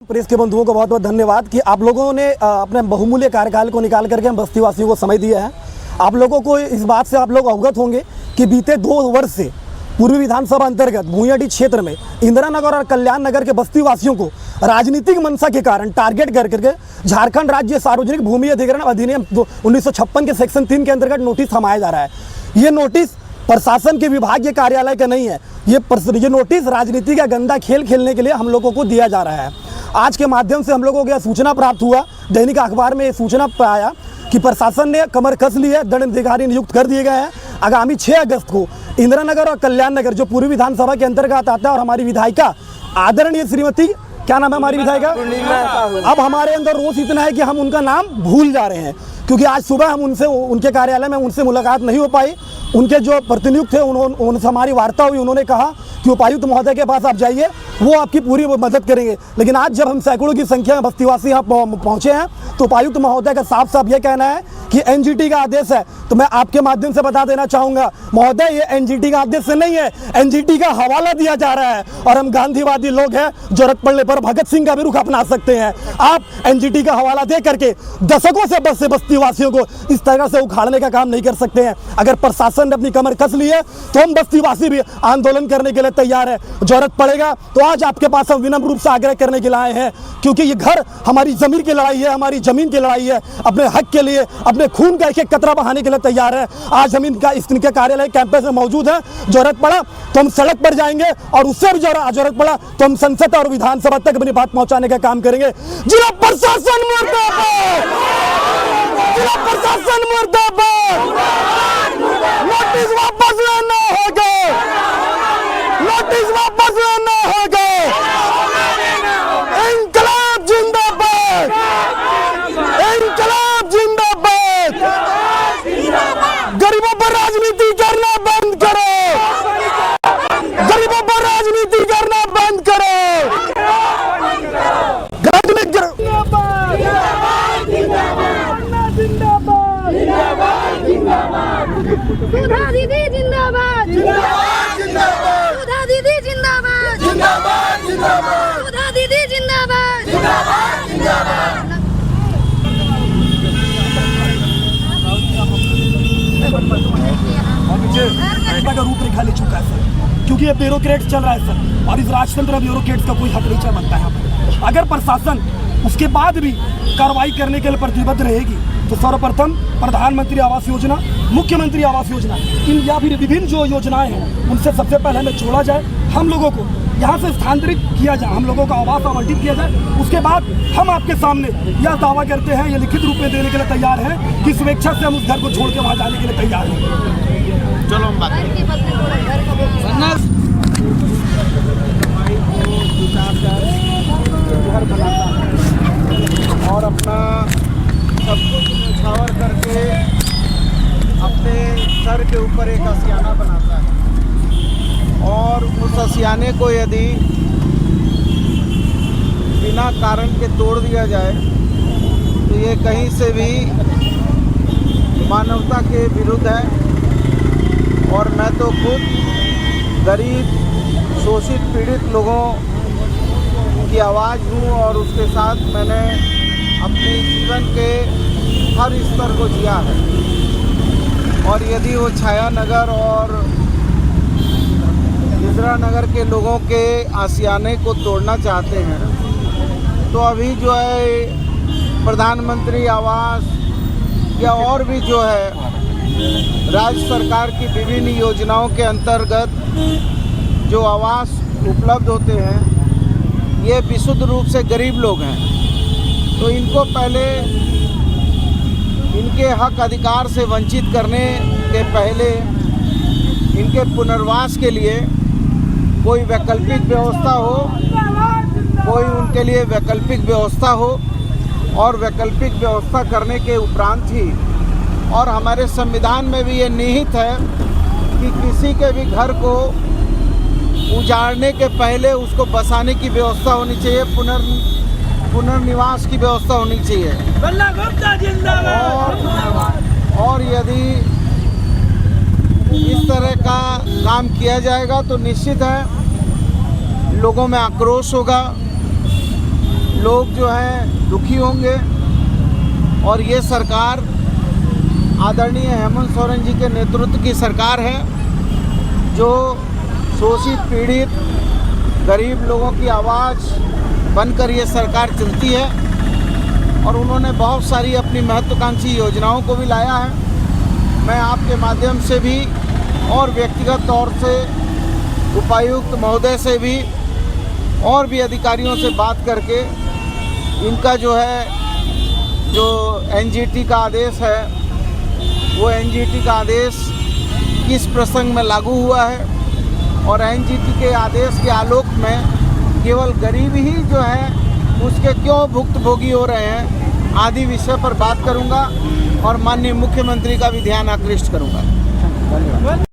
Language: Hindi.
प्रेस के बंधुओं को बहुत बहुत धन्यवाद कि आप लोगों ने अपने बहुमूल्य कार्यकाल को निकाल करके हम बस्तीवासियों को समय दिया है। आप लोगों को इस बात से आप लोग अवगत होंगे कि बीते 2 वर्ष से पूर्वी विधानसभा अंतर्गत भूंयाडीह क्षेत्र में इंदिरा नगर और कल्याण नगर के बस्तीवासियों को राजनीतिक मंशा के कारण टारगेट कर करके झारखंड राज्य सार्वजनिक भूमि अधिग्रहण अधिनियम 1956 के सेक्शन 3 के अंतर्गत नोटिस थमाया जा रहा है। ये नोटिस प्रशासन के विभागीय कार्यालय का नहीं है, ये नोटिस राजनीति का गंदा खेल खेलने के लिए हम लोगों को दिया जा रहा है। आज के माध्यम से हम लोगों को यह सूचना प्राप्त हुआ, दैनिक अखबार में ये सूचना आया कि प्रशासन ने कमर कस ली है, दंडाधिकारी नियुक्त कर दिए गए हैं। आगामी 6 अगस्त को इंदिरा नगर और कल्याण नगर जो पूर्वी विधानसभा के अंतर्गत आता है और हमारी विधायिका आदरणीय श्रीमती, क्या नाम है हमारी विधायिका, अब हमारे अंदर रोष इतना है कि हम उनका नाम भूल जा रहे हैं, क्योंकि आज सुबह हम उनके कार्यालय में उनसे मुलाकात नहीं हो पाई। उनके जो प्रतिनियुक्त थे उनसे हमारी वार्ता हुई, उन्होंने कहा कि उपायुक्त महोदय के पास आप जाइए, वो आपकी पूरी मदद करेंगे। लेकिन आज जब हम सैकड़ों की संख्या में बस्तीवासी यहाँ पहुँचे हैं तो उपायुक्त महोदय का साफ साफ ये कहना है कि एनजीटी का आदेश है। तो मैं आपके माध्यम से बता देना चाहूँगा महोदय, ये एनजीटी का आदेश नहीं है, एनजीटी का हवाला दिया जा रहा है। और हम गांधीवादी लोग हैं, जरूरत पड़ने पर भगत सिंह का भी रुख अपना सकते हैं। आप एनजीटी का हवाला दे करके दशकों से बस्तीवासियों को इस तरह से उखाड़ने का काम नहीं कर सकते हैं। अगर प्रशासन ने अपनी कमर कस ली है तो हम बस्तीवासी भी आंदोलन करने के लिए तैयार है। जरूरत पड़ेगा तो आज आपके पास हम विनम्र रूप से आग्रह करने के लिए आए हैं, क्योंकि ये घर हमारी जमीन की लड़ाई है, हमारी जमीन की लड़ाई है। अपने हक के लिए अपने खून का एक कतरा बहाने के लिए तैयार है। आज हम इनके कार्यालय कैंपस में मौजूद हैं। जरूरत पड़ा तो हम सड़क पर जाएंगे और उससे भी जरूरत पड़ा तो हम संसद और विधानसभा तक अपनी बात पहुंचाने का काम करेंगे। जिला प्रशासन मुर्दाबाद, जिला प्रशासन मुर्दाबाद, नोटिस वापस लेना होगा, नोटिस वापस लेना होगा। इंकलाब जिंदाबाद, इंकलाब जिंदाबाद। गरीबों पर राजनीति करना बंद करो, गरीबों पर राजनीति करना बंद करो। सुधा दीदी जिंदाबाद, सुधा दीदी जिंदाबाद, सुधा दीदी जिंदाबाद। का रूपरेखा ले चुका है सर, क्योंकि ये ब्यूरोक्रेट चल रहा है सर, और इस राजतंत्र ब्यूरोक्रेट्स का कोई हक नहीं बनता है। अगर प्रशासन उसके बाद भी कार्रवाई करने के लिए प्रतिबद्ध रहेगी तो सर्वप्रथम प्रधानमंत्री आवास योजना, मुख्यमंत्री आवास योजना, इन या फिर विभिन्न जो योजनाएं हैं उनसे सबसे पहले हमें छोड़ा जाए, हम लोगों को यहाँ से स्थानांतरित किया जाए, हम लोगों का आवास आवंटित किया जाए। उसके बाद हम आपके सामने यह दावा करते हैं, ये लिखित रूप में देने के लिए तैयार हैं कि स्वेच्छा से हम उस घर को छोड़ के वहाँ जाने के लिए तैयार हैं। चलो हम बात और अपना सब कुछ न्यौछावर करके अपने सर के ऊपर एक आशियाना बनाता है, और उस आशियाने को यदि बिना कारण के तोड़ दिया जाए तो ये कहीं से भी मानवता के विरुद्ध है। और मैं तो खुद गरीब, शोषित, पीड़ित लोगों की आवाज़ हूँ, और उसके साथ मैंने अपने जीवन के हर स्तर को जिया है। और यदि वो छाया नगर और इंदिरा नगर के लोगों के आशियाने को तोड़ना चाहते हैं तो अभी जो है प्रधानमंत्री आवास या और भी जो है राज्य सरकार की विभिन्न योजनाओं के अंतर्गत जो आवास उपलब्ध होते हैं, ये विशुद्ध रूप से गरीब लोग हैं। तो इनको पहले इनके हक अधिकार से वंचित करने के पहले इनके पुनर्वास के लिए कोई वैकल्पिक व्यवस्था हो, कोई उनके लिए वैकल्पिक व्यवस्था हो, और वैकल्पिक व्यवस्था करने के उपरांत ही, और हमारे संविधान में भी ये निहित है कि किसी के भी घर को उजाड़ने के पहले उसको बसाने की व्यवस्था होनी चाहिए, पुनर्निवास की व्यवस्था होनी चाहिए। और यदि इस तरह का काम किया जाएगा तो निश्चित है लोगों में आक्रोश होगा, लोग जो हैं दुखी होंगे। और ये सरकार आदरणीय हेमंत सोरेन जी के नेतृत्व की सरकार है, जो शोषित पीड़ित गरीब लोगों की आवाज़ बनकर ये सरकार चलती है। और उन्होंने बहुत सारी अपनी महत्वाकांक्षी योजनाओं को भी लाया है। मैं आपके माध्यम से भी और व्यक्तिगत तौर से उपायुक्त महोदय से भी और भी अधिकारियों से बात करके इनका जो एनजीटी का आदेश है, वो एनजीटी का आदेश किस प्रसंग में लागू हुआ है और एनजीटी के आदेश के आलोक में केवल गरीब ही जो है उसके क्यों भुक्तभोगी हो रहे हैं आदि विषय पर बात करूंगा और माननीय मुख्यमंत्री का भी ध्यान आकृष्ट करूंगा। धन्यवाद।